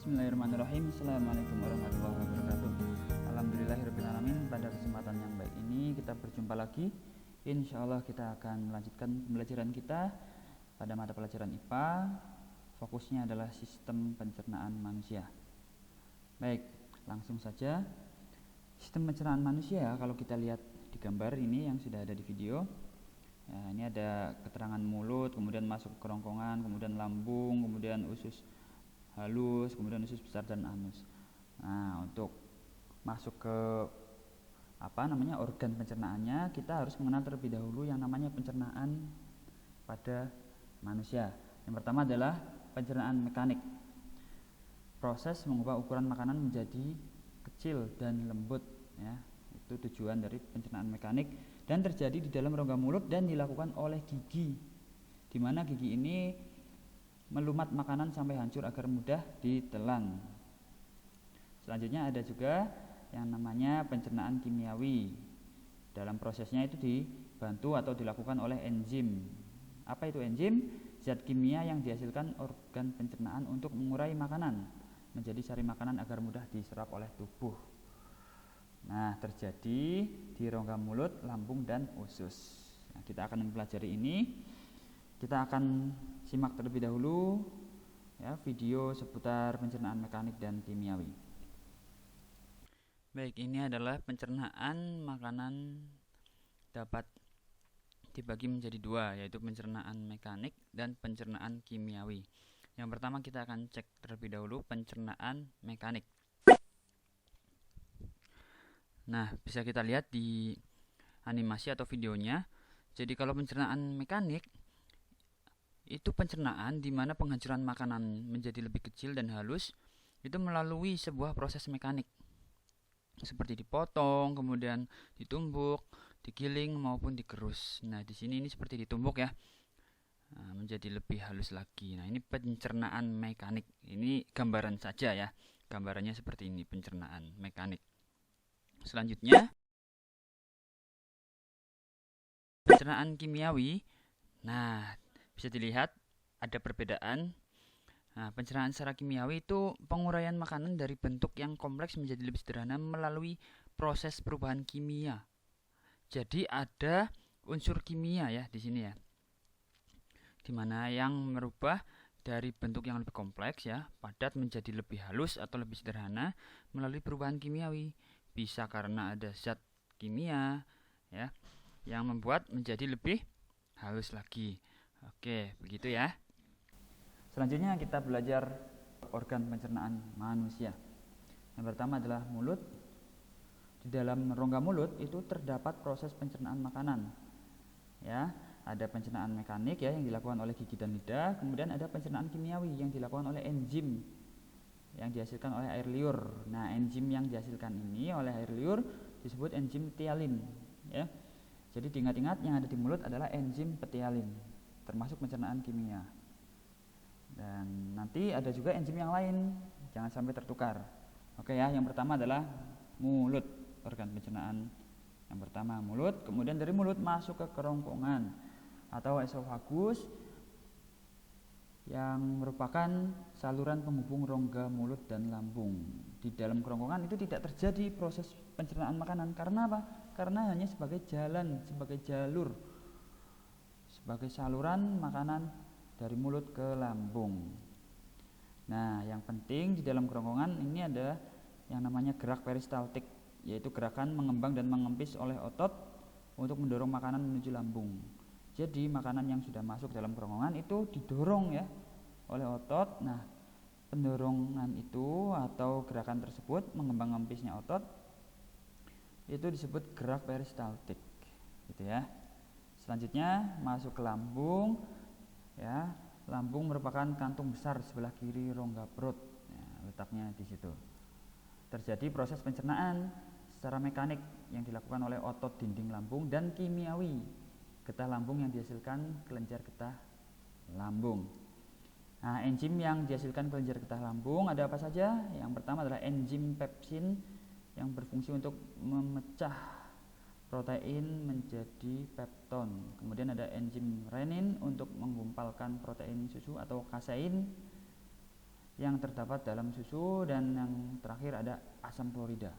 Bismillahirrahmanirrahim. Assalamualaikum warahmatullahi wabarakatuh. Alhamdulillahirrahmanirrahim. Pada kesempatan yang baik ini kita berjumpa lagi. Insya Allah kita akan melanjutkan pembelajaran kita pada mata pelajaran IPA. Fokusnya adalah sistem pencernaan manusia. Baik, langsung saja. Sistem pencernaan manusia, kalau kita lihat di gambar ini yang sudah ada di video, ya, ini ada keterangan mulut, kemudian masuk ke kerongkongan, kemudian lambung, kemudian usus halus, kemudian usus besar dan anus. Nah, untuk masuk ke organ pencernaannya, kita harus mengenal terlebih dahulu yang namanya pencernaan pada manusia. Yang pertama adalah pencernaan mekanik. Proses mengubah ukuran makanan menjadi kecil dan lembut, ya. Itu tujuan dari pencernaan mekanik, dan terjadi di dalam rongga mulut dan dilakukan oleh gigi, di mana gigi ini melumat makanan sampai hancur agar mudah ditelan. Selanjutnya ada juga yang namanya pencernaan kimiawi. Dalam prosesnya itu dibantu atau dilakukan oleh enzim. Apa itu enzim? Zat kimia yang dihasilkan organ pencernaan untuk mengurai makanan menjadi sari makanan agar mudah diserap oleh tubuh. Nah, terjadi di rongga mulut, lambung, dan usus. Nah, kita akan mempelajari ini. Kita akan simak terlebih dahulu ya video seputar pencernaan mekanik dan kimiawi. Baik, ini adalah pencernaan makanan dapat dibagi menjadi dua, yaitu pencernaan mekanik dan pencernaan kimiawi. Yang pertama kita akan cek terlebih dahulu pencernaan mekanik. Nah, bisa kita lihat di animasi atau videonya. Jadi kalau pencernaan mekanik itu pencernaan di mana penghancuran makanan menjadi lebih kecil dan halus itu melalui sebuah proses mekanik seperti dipotong, kemudian ditumbuk, digiling maupun digerus. Nah, di sini ini seperti ditumbuk ya, menjadi lebih halus lagi. Nah, ini pencernaan mekanik. Ini gambaran saja ya, gambarannya seperti ini pencernaan mekanik. Selanjutnya pencernaan kimiawi. Nah, bisa dilihat ada perbedaan. Nah, pencernaan secara kimiawi itu penguraian makanan dari bentuk yang kompleks menjadi lebih sederhana melalui proses perubahan kimia. Jadi ada unsur kimia ya di sini ya, dimana yang merubah dari bentuk yang lebih kompleks ya, padat menjadi lebih halus atau lebih sederhana melalui perubahan kimiawi. Bisa karena ada zat kimia ya yang membuat menjadi lebih halus lagi. Oke, begitu ya. Selanjutnya kita belajar organ pencernaan manusia. Yang pertama adalah mulut. Di dalam rongga mulut itu terdapat proses pencernaan makanan. Ya, ada pencernaan mekanik ya yang dilakukan oleh gigi dan lidah, kemudian ada pencernaan kimiawi yang dilakukan oleh enzim yang dihasilkan oleh air liur. Nah, enzim yang dihasilkan ini oleh air liur disebut enzim ptyalin, ya. Jadi diingat-ingat yang ada di mulut adalah enzim ptyalin, termasuk pencernaan kimia. Dan nanti ada juga enzim yang lain, jangan sampai tertukar. Oke ya, yang pertama adalah mulut, organ pencernaan. Yang pertama mulut, kemudian dari mulut masuk ke kerongkongan atau esofagus yang merupakan saluran penghubung rongga mulut dan lambung. Di dalam kerongkongan itu tidak terjadi proses pencernaan makanan. Karena apa? Karena hanya sebagai jalan, sebagai jalur, sebagai saluran makanan dari mulut ke lambung. Nah, yang penting di dalam kerongkongan ini ada yang namanya gerak peristaltik, yaitu gerakan mengembang dan mengempis oleh otot untuk mendorong makanan menuju lambung. Jadi makanan yang sudah masuk dalam kerongkongan itu didorong ya oleh otot. Nah, pendorongan itu atau gerakan tersebut mengembang-empisnya otot itu disebut gerak peristaltik, gitu ya. Selanjutnya masuk ke lambung. Ya, lambung merupakan kantung besar sebelah kiri rongga perut. Ya, letaknya di situ. Terjadi proses pencernaan secara mekanik yang dilakukan oleh otot dinding lambung dan kimiawi getah lambung yang dihasilkan kelenjar getah lambung. Nah, enzim yang dihasilkan kelenjar getah lambung ada apa saja? Yang pertama adalah enzim pepsin yang berfungsi untuk memecah protein menjadi pepton. Kemudian ada enzim renin untuk menggumpalkan protein susu atau kasein. yang terdapat dalam susu, dan yang terakhir ada asam klorida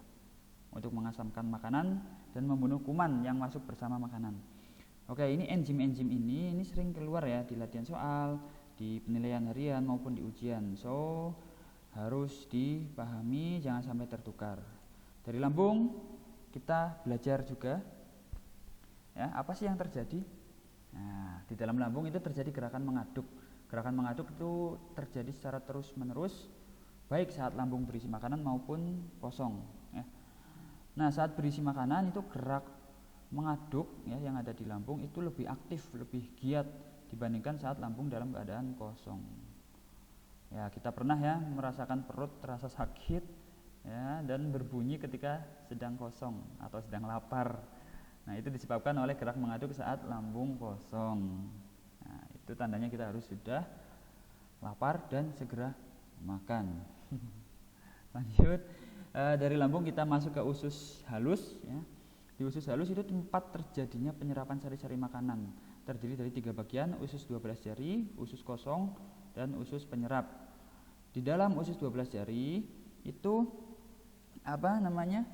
untuk mengasamkan makanan dan membunuh kuman yang masuk bersama makanan. Oke, ini enzim-enzim ini sering keluar ya di latihan soal, di penilaian harian maupun di ujian. So, harus dipahami, jangan sampai tertukar. Dari lambung kita belajar juga ya, apa sih yang terjadi? Nah, di dalam lambung itu terjadi gerakan mengaduk. Gerakan mengaduk itu terjadi secara terus-menerus, baik saat lambung berisi makanan maupun kosong. Ya. Nah, saat berisi makanan itu gerak mengaduk ya yang ada di lambung itu lebih aktif, lebih giat dibandingkan saat lambung dalam keadaan kosong. Ya, kita pernah ya merasakan perut terasa sakit ya dan berbunyi ketika sedang kosong atau sedang lapar. Nah, itu disebabkan oleh gerak mengaduk saat lambung kosong. Nah, itu tandanya kita harus sudah lapar dan segera makan. Lanjut, dari lambung kita masuk ke usus halus ya. Di usus halus itu tempat terjadinya penyerapan sari-sari makanan. Terdiri dari 3 bagian, usus 12 jari, usus kosong, dan usus penyerap. Di dalam usus 12 jari itu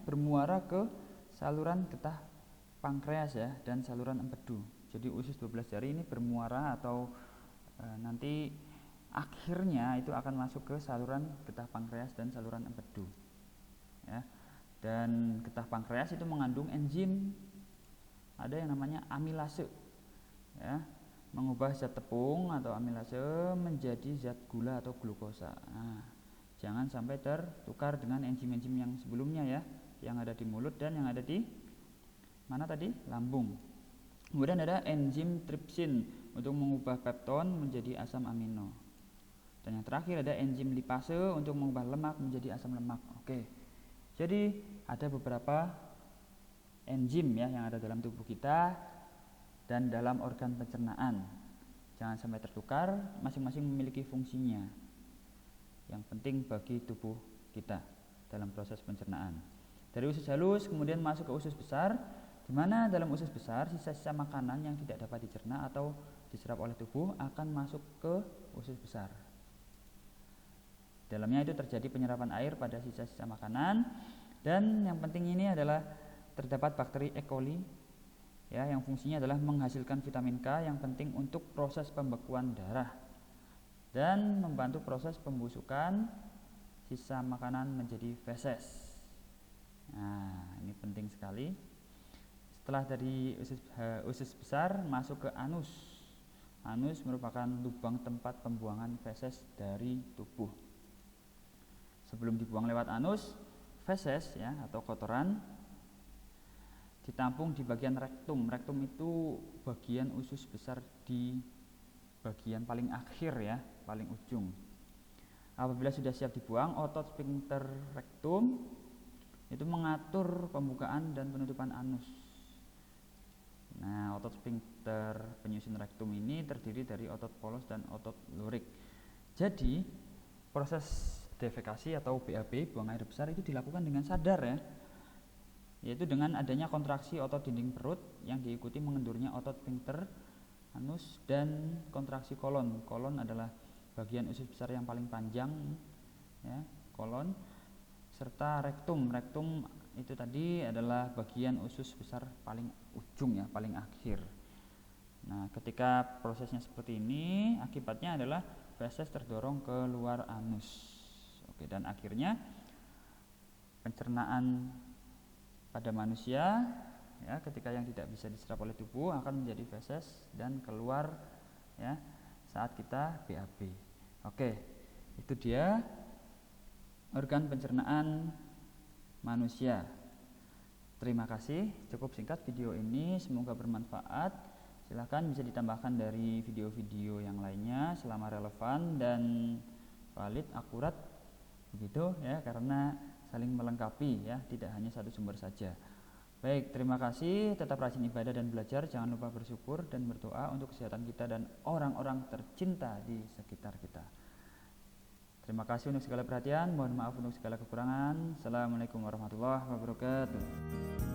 bermuara ke saluran getah pankreas ya dan saluran empedu. Jadi usus 12 jari ini bermuara atau nanti akhirnya itu akan masuk ke saluran getah pankreas dan saluran empedu. Ya. Dan getah pankreas itu mengandung enzim, ada yang namanya amilase. Ya, mengubah zat tepung atau amilase menjadi zat gula atau glukosa. Nah, jangan sampai tertukar dengan enzim-enzim yang sebelumnya ya, yang ada di mulut dan yang ada di mana tadi? Lambung. Kemudian ada enzim tripsin untuk mengubah pepton menjadi asam amino. Dan yang terakhir ada enzim lipase untuk mengubah lemak menjadi asam lemak. Oke. Jadi ada beberapa enzim ya yang ada dalam tubuh kita dan dalam organ pencernaan. Jangan sampai tertukar, masing-masing memiliki fungsinya yang penting bagi tubuh kita dalam proses pencernaan. Dari usus halus kemudian masuk ke usus besar, di mana dalam usus besar sisa-sisa makanan yang tidak dapat dicerna atau diserap oleh tubuh akan masuk ke usus besar. Dalamnya itu terjadi penyerapan air pada sisa-sisa makanan, dan yang penting ini adalah terdapat bakteri E. coli ya, yang fungsinya adalah menghasilkan vitamin K yang penting untuk proses pembekuan darah dan membantu proses pembusukan sisa makanan menjadi feses. Nah, ini penting sekali. Setelah dari usus besar masuk ke anus. Anus merupakan lubang tempat pembuangan feses dari tubuh. Sebelum dibuang lewat anus, feses ya atau kotoran ditampung di bagian rektum. Rektum itu bagian usus besar di bagian paling akhir ya, paling ujung. Apabila sudah siap dibuang, otot sphincter rektum itu mengatur pembukaan dan penutupan anus. Nah, otot sphincter penyusun rektum ini terdiri dari otot polos dan otot lurik. Jadi, proses defekasi atau BAB, buang air besar itu dilakukan dengan sadar ya, yaitu dengan adanya kontraksi otot dinding perut yang diikuti mengendurnya otot sphincter anus dan kontraksi kolon. Kolon adalah bagian usus besar yang paling panjang ya, kolon, serta rektum. Rektum itu tadi adalah bagian usus besar paling ujung ya, paling akhir. Nah, ketika prosesnya seperti ini, akibatnya adalah feses terdorong ke luar anus. Oke, dan akhirnya pencernaan pada manusia ya, ketika yang tidak bisa diserap oleh tubuh akan menjadi feses dan keluar ya saat kita BAB. Oke, itu dia organ pencernaan manusia. Terima kasih, cukup singkat video ini, semoga bermanfaat. Silahkan bisa ditambahkan dari video-video yang lainnya selama relevan dan valid, akurat begitu ya, karena saling melengkapi ya, tidak hanya satu sumber saja. Baik, terima kasih, tetap rajin ibadah dan belajar, jangan lupa bersyukur dan berdoa untuk kesehatan kita dan orang-orang tercinta di sekitar kita. Terima kasih untuk segala perhatian, mohon maaf untuk segala kekurangan. Assalamualaikum warahmatullahi wabarakatuh.